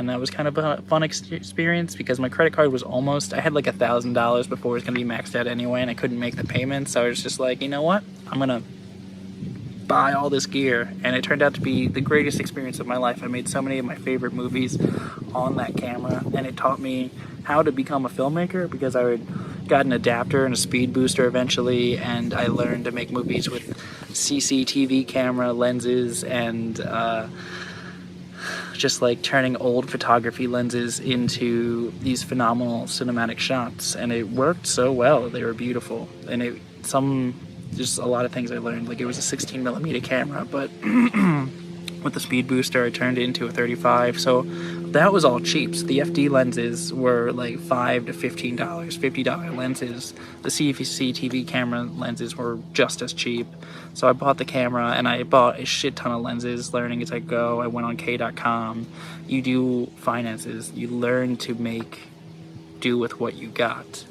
And that was kind of a fun experience because my credit card was almost, I had like $1,000 before it was going to be maxed out anyway, and I couldn't make the payments. So I was just like, you know what? I'm going to buy all this gear. And it turned out to be the greatest experience of my life. I made so many of my favorite movies on that camera, and it taught me how to become a filmmaker because I got an adapter and a speed booster eventually, and I learned to make movies with CCTV camera lenses and just like turning old photography lenses into these phenomenal cinematic shots, and it worked so well. They were beautiful, and just a lot of things I learned. Like, it was a 16mm camera, but with the speed booster I turned it into a 35, so that was all cheap. So the FD lenses were like $5 to $15, $50 lenses. The CCTV camera lenses were just as cheap. So I bought the camera and I bought a shit ton of lenses, learning as I go. I went on K.com. You do finances. You learn to make do with what you got.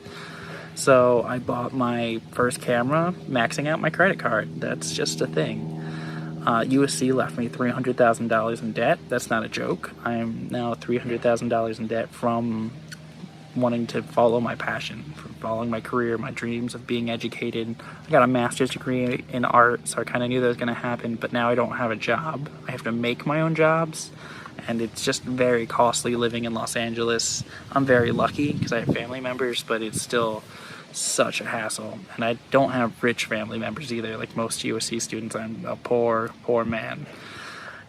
So I bought my first camera, maxing out my credit card. That's just a thing. USC left me $300,000 in debt. That's not a joke. I am now $300,000 in debt from wanting to follow my passion, from following my career, my dreams of being educated. I got a master's degree in art, so I kind of knew that was going to happen, but now I don't have a job. I have to make my own jobs, and it's just very costly living in Los Angeles. I'm very lucky because I have family members, but it's still such a hassle, and I don't have rich family members either. Like most USC students, I'm a poor man.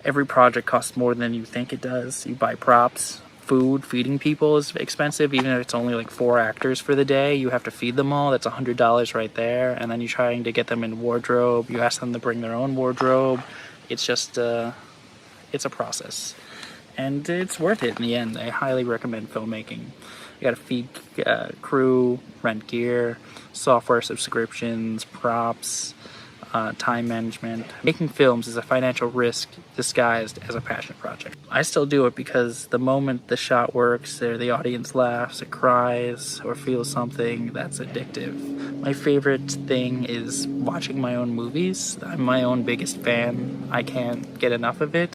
Every project costs more than you think it does. You buy props, food, feeding people is expensive. Even if it's only like 4 actors for the day, you have to feed them all. That's $100 right there. And then you're trying to get them in wardrobe. You ask them to bring their own wardrobe. It's just it's a process, and it's worth it in the end. I highly recommend filmmaking. You gotta feed crew, rent gear, software subscriptions, props, time management. Making films is a financial risk disguised as a passion project. I still do it because the moment the shot works, or the audience laughs, or cries, or feels something, that's addictive. My favorite thing is watching my own movies. I'm my own biggest fan. I can't get enough of it.